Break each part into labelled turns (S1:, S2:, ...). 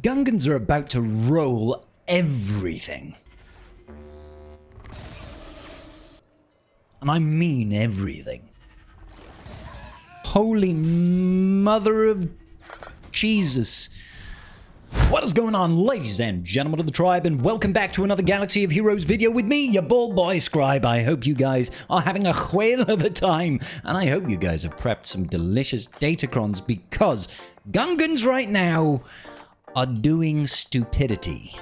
S1: Gungans are about to roll everything. And I mean everything. Holy mother of Jesus. What is going on, ladies and gentlemen of the tribe, and welcome back to another Galaxy of Heroes video with me, your bald boy Scribe. I hope you guys are having a whale of a time, and I hope you guys have prepped some delicious Datacrons, because Gungans right now are doing stupidity.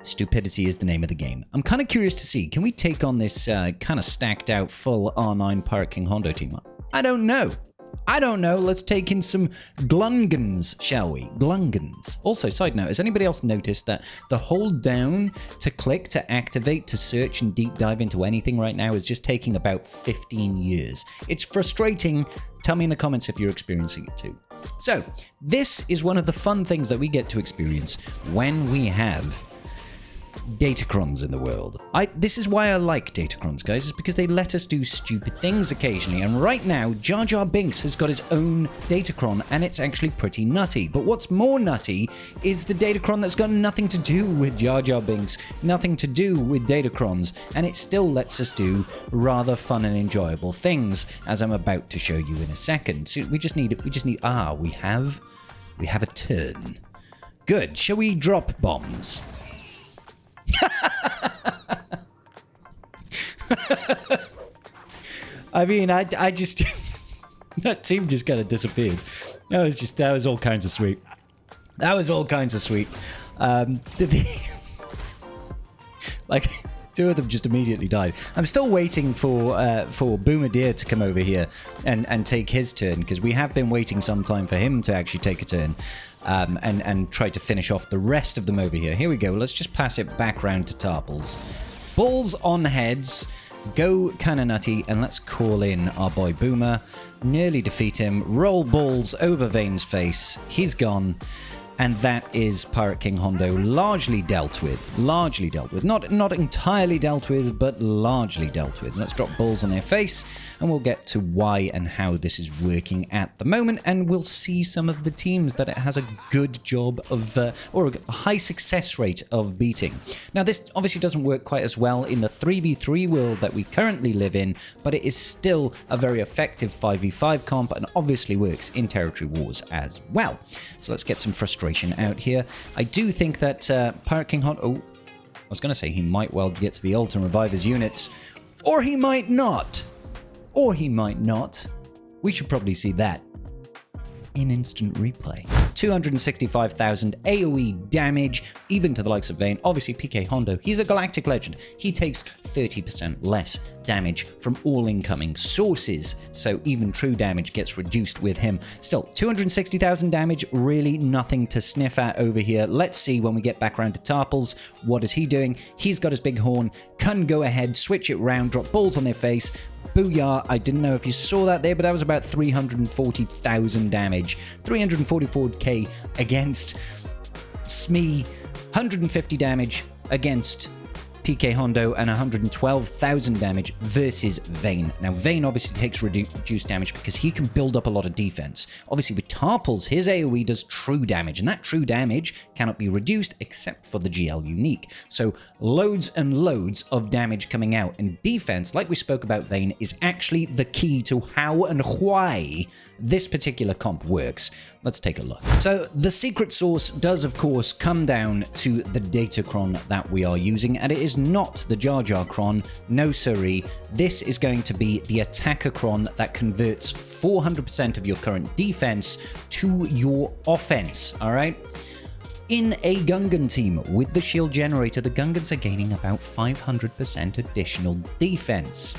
S1: Stupidity is the name of the game. I'm kind of curious to see, can we take on this kind of stacked out full R9 Pirate King Hondo team? I don't know. Let's take in some Glungans, shall we? Glungans. Also, side note, has anybody else noticed that the hold down to click to activate to search and deep dive into anything right now is just taking about 15 years? It's frustrating. Tell me in the comments if you're experiencing it too. So, this is one of the fun things that we get to experience when we have Datacrons in the world. This is why I like Datacrons, guys, is because they let us do stupid things occasionally, and right now Jar Jar Binks has got his own Datacron, and it's actually pretty nutty. But what's more nutty is the Datacron that's got nothing to do with Jar Jar Binks, nothing to do with Datacrons, and it still lets us do rather fun and enjoyable things, as I'm about to show you in a second. So we have a turn. Good. Shall we drop bombs? I mean, I just that team just kind of disappeared. That was all kinds of sweet. Like, two of them just immediately died. I'm still waiting for Boomer Deer to come over here and take his turn, because we have been waiting some time for him to actually take a turn. And try to finish off the rest of them over here. Here we go. Let's just pass it back round to Tarples. Balls on heads. Go kinda nutty, and let's call in our boy Boomer. Nearly defeat him. Roll balls over Vane's face. He's gone. And that is Pirate King Hondo largely dealt with. Not entirely dealt with, but largely dealt with. Let's drop balls on their face, and we'll get to why and how this is working at the moment, and we'll see some of the teams that it has a good job of, or a high success rate of beating. Now, this obviously doesn't work quite as well in the 3v3 world that we currently live in, but it is still a very effective 5v5 comp, and obviously works in territory wars as well. So let's get some frustration out here. I do think that Pirate King Hondo... Oh, I was going to say he might well get to the ult and revive his units. Or he might not. We should probably see that in instant replay. 265,000 AoE damage, even to the likes of Vane. Obviously, PK Hondo, he's a galactic legend. He takes 30% less damage from all incoming sources, so even true damage gets reduced with him. Still, 260,000 damage, really nothing to sniff at over here. Let's see when we get back around to Tarples. What is he doing? He's got his big horn, can go ahead, switch it round, drop balls on their face. Booyah. I didn't know if you saw that there, but that was about 340,000 damage. 344k against Smee, 150 damage against PK Hondo, and 112,000 damage versus Vane. Now, Vane obviously takes reduced damage because he can build up a lot of defense. Obviously, with Tarples, his AoE does true damage, and that true damage cannot be reduced except for the GL unique. So, loads and loads of damage coming out, and defense, like we spoke about Vane, is actually the key to how and why this particular comp works. Let's take a look. So the secret sauce does, of course, come down to the Datacron that we are using, and it is not the Jar Jar Cron. No siree. This is going to be the Attacker Cron that converts 400% of your current defense to your offense. All right. In a Gungan team with the shield generator, the Gungans are gaining about 500% additional defense.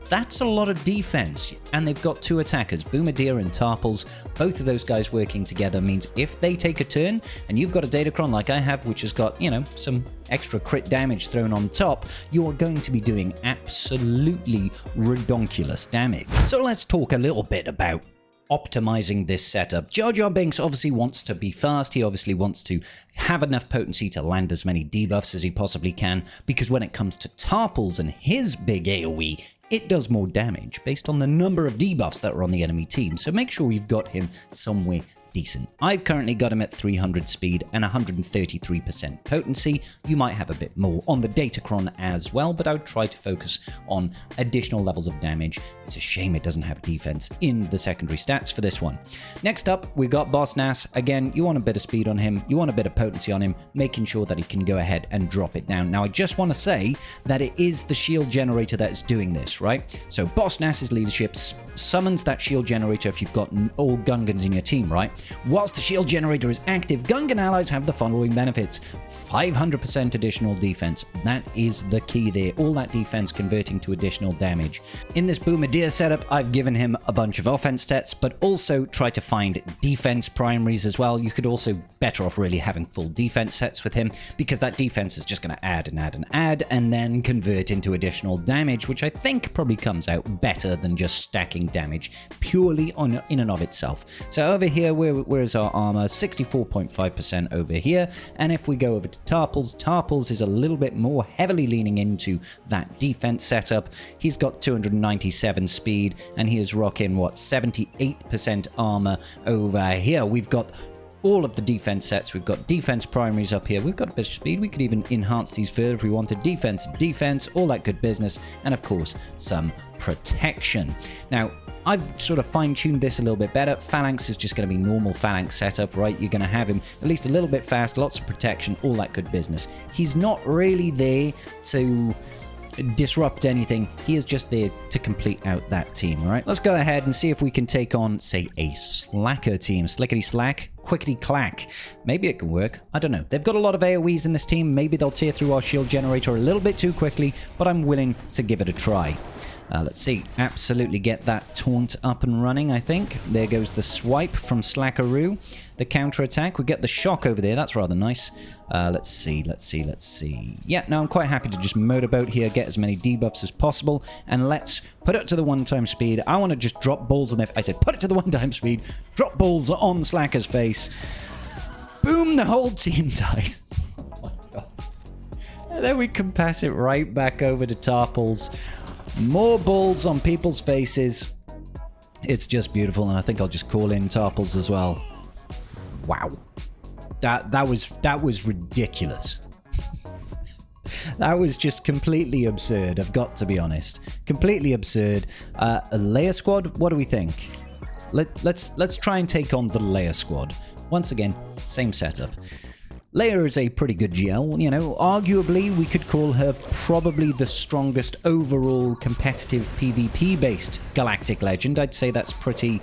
S1: That's a lot of defense, and they've got two attackers, Boomer Deer and Tarples. Both of those guys working together means if they take a turn, and you've got a Datacron like I have, which has got, some extra crit damage thrown on top, you're going to be doing absolutely redonkulous damage. So let's talk a little bit about optimizing this setup. Jar Jar Binks obviously wants to be fast. He obviously wants to have enough potency to land as many debuffs as he possibly can, because when it comes to Tarples and his big AoE, it does more damage based on the number of debuffs that are on the enemy team. So make sure you've got him somewhere decent. I've currently got him at 300 speed and 133% potency. You might have a bit more on the Datacron as well, but I would try to focus on additional levels of damage. It's a shame it doesn't have defense in the secondary stats for this one. Next up, we've got Boss Nass. Again, you want a bit of speed on him, you want a bit of potency on him, making sure that he can go ahead and drop it down. Now, I just want to say that it is the shield generator that is doing this, right? So Boss Nass's leadership summons that shield generator if you've got all Gungans in your team, right? Whilst the shield generator is active, Gungan allies have the following benefits. 500% additional defense. That is the key there. All that defense converting to additional damage. In this Bombardier setup, I've given him a bunch of offense sets, but also try to find defense primaries as well. You could also better off really having full defense sets with him, because that defense is just going to add and add and add, and then convert into additional damage, which I think probably comes out better than just stacking damage purely in and of itself. So over here, where is our armor? 64.5% over here. And if we go over to Tarpals is a little bit more heavily leaning into that defense setup. He's got 297 speed, and he is rocking, what, 78% armor over here. We've got all of the defense sets. We've got defense primaries up here. We've got a bit of speed. We could even enhance these further if we wanted. Defense, all that good business. And of course, some protection. Now, I've sort of fine-tuned this a little bit better. Phalanx is just going to be normal Phalanx setup, right? You're going to have him at least a little bit fast, lots of protection, all that good business. He's not really there to disrupt anything. He is just there to complete out that team, all right? Let's go ahead and see if we can take on, say, a Slacker team. Slickety slack, quickety clack. Maybe it can work. I don't know. They've got a lot of AoEs in this team. Maybe they'll tear through our shield generator a little bit too quickly, but I'm willing to give it a try. Let's see. Absolutely get that taunt up and running, I think. There goes the swipe from Slackaroo. The counter-attack. We get the shock over there. That's rather nice. Let's see. Yeah, no, I'm quite happy to just motorboat here, get as many debuffs as possible, and let's put it to the one-time speed. I want to just drop balls on their... I said put it to the one-time speed. Drop balls on Slacker's face. Boom, the whole team dies. Oh my god. And then we can pass it right back over to Tarpals. More balls on people's faces. It's just beautiful, and I think I'll just call in Tarpals as well. Wow. That was ridiculous. That was just completely absurd, I've got to be honest. Completely absurd. A Leia squad, what do we think? Let's try and take on the Leia squad. Once again, same setup. Leia is a pretty good GL, you know, arguably we could call her probably the strongest overall competitive PvP-based galactic legend. I'd say that's pretty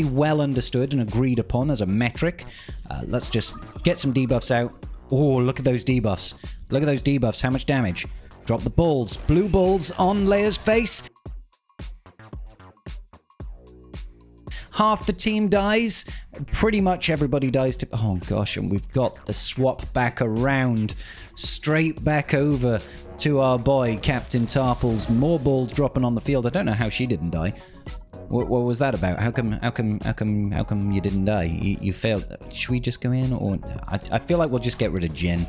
S1: well understood and agreed upon as a metric. Let's just get some debuffs out. Oh, look at those debuffs. Look at those debuffs, how much damage? Drop the balls. Blue balls on Leia's face. Half the team dies. Pretty much everybody dies to... Oh gosh, and we've got the swap back around. Straight back over to our boy, Captain Tarpals. More balls dropping on the field. I don't know how she didn't die. What was that about? How come you didn't die? You failed. Should we just go in? Or I feel like we'll just get rid of Jin.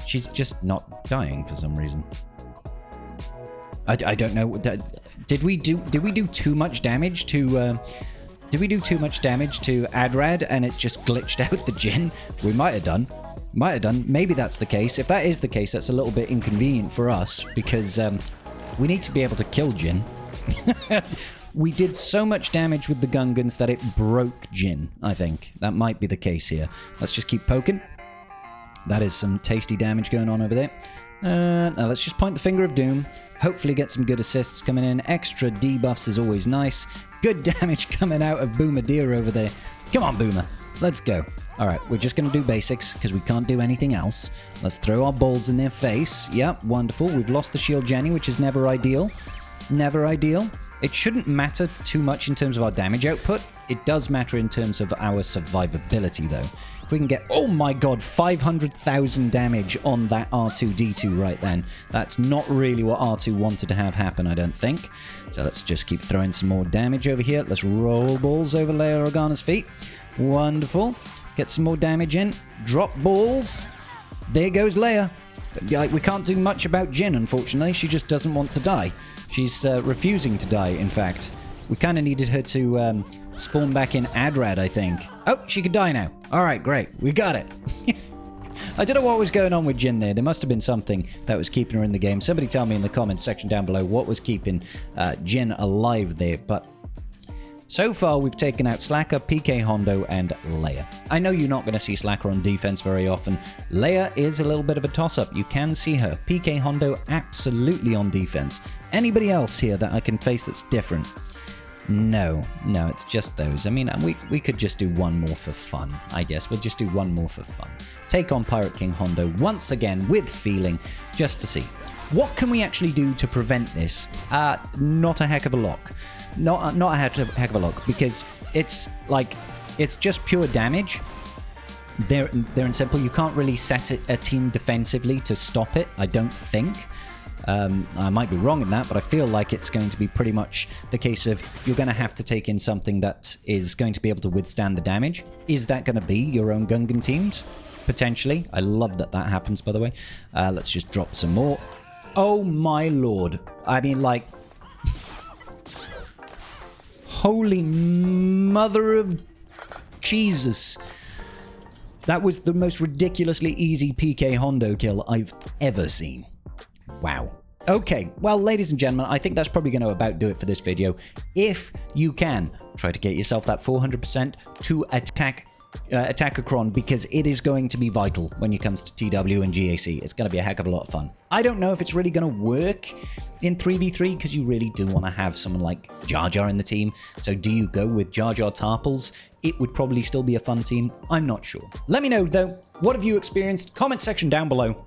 S1: She's just not dying for some reason. I don't know. Did we do too much damage to... Did we do too much damage to Adrad and it's just glitched out the Jin? We might have done. Maybe that's the case. If that is the case, that's a little bit inconvenient for us because we need to be able to kill Jin. We did so much damage with the Gungans that it broke Jin, I think. That might be the case here. Let's just keep poking. That is some tasty damage going on over there. Now let's just point the finger of doom. Hopefully get some good assists coming in. Extra debuffs is always nice. Good damage coming out of Bombardier over there. Come on, Boomer. Let's go. Alright, we're just going to do basics because we can't do anything else. Let's throw our balls in their face. Yep, wonderful. We've lost the shield Jenny, which is never ideal. Never ideal. It shouldn't matter too much in terms of our damage output. It does matter in terms of our survivability, though. If we can get, oh my god, 500,000 damage on that R2-D2 right then. That's not really what R2 wanted to have happen, I don't think. So let's just keep throwing some more damage over here. Let's roll balls over Leia Organa's feet. Wonderful. Get some more damage in. Drop balls. There goes Leia. Like, we can't do much about Jin, unfortunately. She just doesn't want to die. She's refusing to die, in fact. We kind of needed her to spawn back in Adrad, I think. Oh, she could die now. All right, great. We got it. I don't know what was going on with Jin there. There must have been something that was keeping her in the game. Somebody tell me in the comments section down below what was keeping Jin alive there. But so far, we've taken out Slacker, PK Hondo, and Leia. I know you're not going to see Slacker on defense very often. Leia is a little bit of a toss-up. You can see her. PK Hondo, absolutely on defense. Anybody else here that I can face that's different? No, it's just those. I mean, we could just do one more for fun, I guess. We'll just do one more for fun. Take on Pirate King Hondo once again with feeling, just to see. What can we actually do to prevent this? Not a heck of a lot. Not a heck of a lot, because it's just pure damage. They're in simple. You can't really set a team defensively to stop it, I don't think. I might be wrong in that, but I feel like it's going to be pretty much the case of you're going to have to take in something that is going to be able to withstand the damage. Is that going to be your own Gungan teams? Potentially. I love that happens, by the way. Let's just drop some more. Oh my lord. I mean, like... Holy mother of Jesus. That was the most ridiculously easy PK Hondo kill I've ever seen. Wow. Okay, well, ladies and gentlemen, I think that's probably going to about do it for this video. If you can, try to get yourself that 400% to attack Attackacron, because it is going to be vital when it comes to TW and GAC. It's going to be a heck of a lot of fun. I don't know if it's really going to work in 3v3, because you really do want to have someone like Jar Jar in the team. So do you go with Jar Jar Tarples? It would probably still be a fun team. I'm not sure. Let me know, though. What have you experienced? Comment section down below.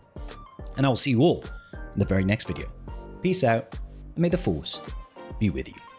S1: And I'll see you all in the very next video. Peace out, and may the Force be with you.